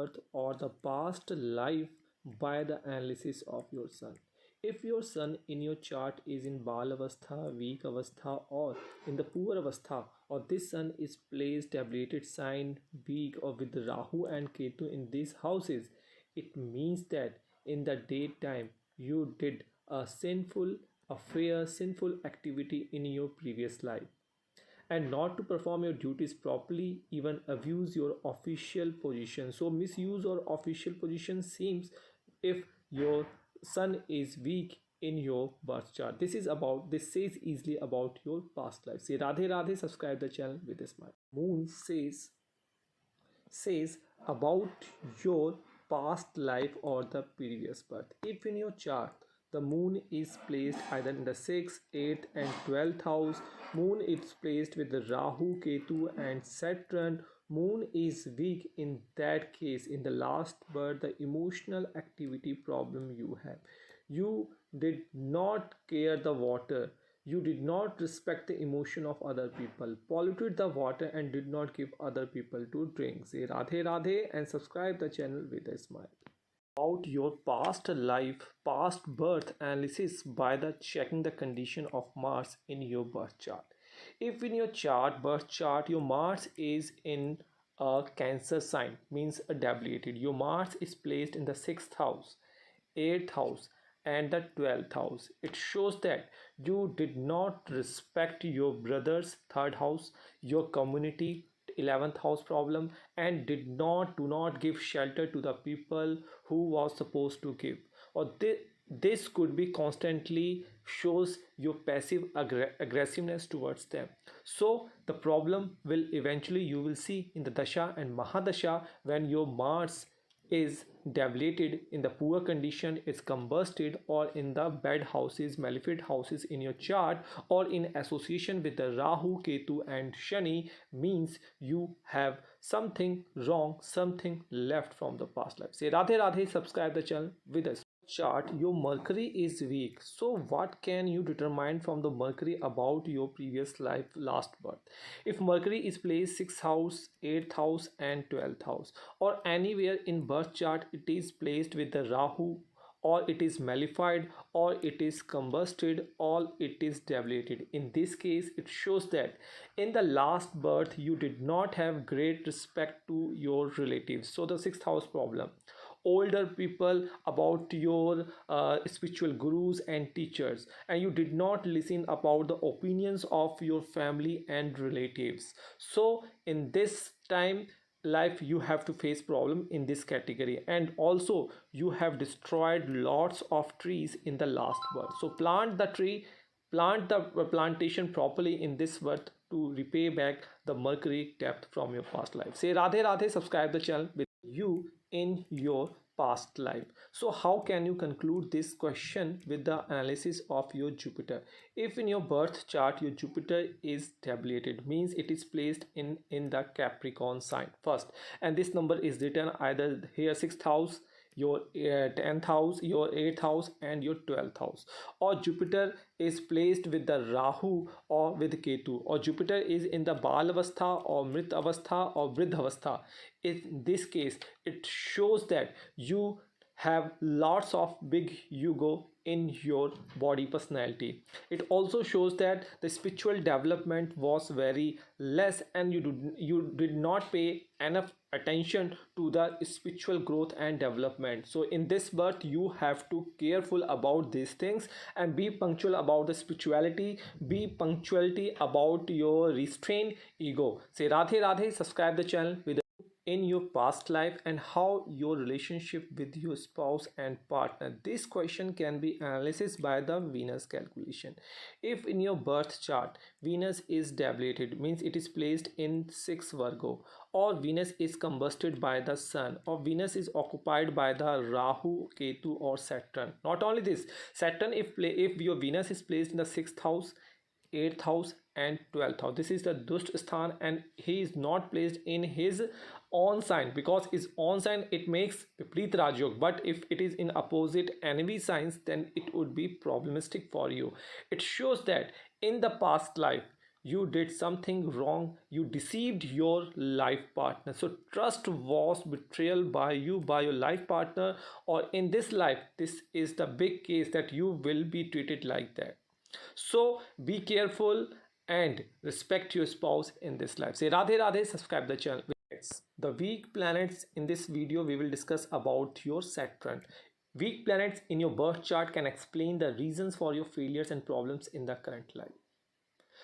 birth or the past life by the analysis of your sun. If your sun in your chart is in Bal Avastha, weak Avastha, or in the poor Avastha, or this sun is placed tabulated sign, weak, or with Rahu and Ketu in these houses, it means that in the daytime you did a sinful affair, sinful activity in your previous life, and not to perform your duties properly, even abuse your official position. So misuse or official position seems if your sun is weak in your birth chart. This says easily about your past life. Say Radhe Radhe, subscribe the channel with a smile. Moon says about your past life or the previous birth. If in your chart the moon is placed either in the 6th, 8th, and 12th house, moon is placed with the Rahu, Ketu, and Saturn. Moon is weak in that case. In the last birth, the emotional activity problem you have. You did not care the water. You did not respect the emotion of other people, polluted the water, and did not give other people to drink. Say Radhe Radhe and subscribe the channel with a smile. About your past life, past birth analysis by the checking the condition of Mars in your birth chart. If in your chart, birth chart, your Mars is in a Cancer sign, means a debilitated. Your Mars is placed in the 6th house, 8th house, and the 12th house. It shows that you did not respect your brother's 3rd house, your community 11th house problem, and do not give shelter to the people who was supposed to give. Or this could be constantly shows your passive aggressiveness towards them. So the problem will eventually you will see in the dasha and mahadasha when your Mars is debilitated, in the poor condition, is combusted, or in the bad houses, malefic houses in your chart, or in association with the Rahu, Ketu, and Shani, means you have something wrong, something left from the past life. Say Radhe Radhe, subscribe the channel with us. Chart, your Mercury is weak. So what can you determine from the Mercury about your previous life, last birth? If Mercury is placed 6th house, 8th house, and 12th house, or anywhere in birth chart it is placed with the Rahu, or it is malefied, or it is combusted, or it is debilitated. In this case, it shows that in the last birth you did not have great respect to your relatives. So the 6th house problem, older people, about your spiritual gurus and teachers, and you did not listen about the opinions of your family and relatives. So in this time life you have to face problem in this category, and also you have destroyed lots of trees in the last birth. So plant the plantation properly in this birth to repay back the Mercury depth from your past life. Say Radhe Radhe, subscribe the channel with you in your past life. So how can you conclude this question with the analysis of your Jupiter? If in your birth chart your Jupiter is debilitated, means it is placed in the Capricorn sign first, and this number is written either here 6th house, your 10th house, your 8th house, and your 12th house, or Jupiter is placed with the Rahu or with Ketu, or Jupiter is in the Bal Avastha or Mrit Avastha or Vriddha Avastha. In this case, it shows that you have lots of big ego in your body personality. It also shows that the spiritual development was very less, and you did not pay enough attention to the spiritual growth and development. So in this birth you have to careful about these things and be punctual about the spirituality, be punctuality about your restrained ego. Say Radhe Radhe, subscribe the channel with in your past life and how your relationship with your spouse and partner. This question can be analyzed by the Venus calculation. If in your birth chart Venus is debilitated, means it is placed in 6 Virgo, or Venus is combusted by the sun, or Venus is occupied by the Rahu, Ketu, or Saturn. Not only this, Saturn, if your Venus is placed in the 6th house, 8th house, and 12th house, this is the Dust Sthan, and he is not placed in his own sign, because his own sign it makes Viprit Rajyog, but if it is in opposite enemy signs then it would be problematic for you. It shows that in the past life you did something wrong, you deceived your life partner. So trust was betrayal by you, by your life partner, or in this life this is the big case that you will be treated like that. So be careful and respect your spouse in this life. Say Radhe Radhe, subscribe the channel. The weak planets. In this video we will discuss about your Saturn. Weak planets in your birth chart can explain the reasons for your failures and problems in the current life.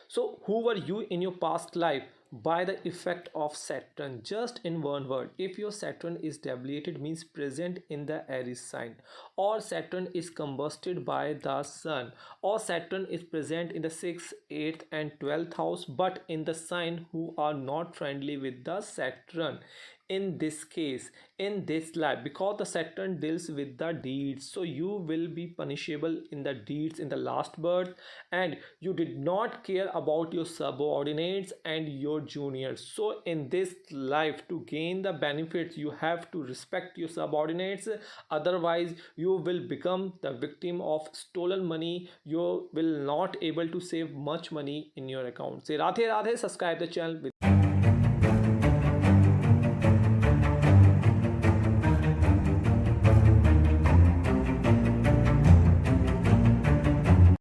So, who were you in your past life by the effect of Saturn? Just in one word, if your Saturn is deviated, means present in the Aries sign, or Saturn is combusted by the Sun, or Saturn is present in the 6th, 8th, and 12th house, but in the sign who are not friendly with the Saturn. In this case, in this life, because the Saturn deals with the deeds, so you will be punishable in the deeds in the last birth, and you did not care about your subordinates and your juniors. So in this life, to gain the benefits, you have to respect your subordinates, otherwise you will become the victim of stolen money. You will not able to save much money in your account. Say Radhe Radhe, subscribe the channel.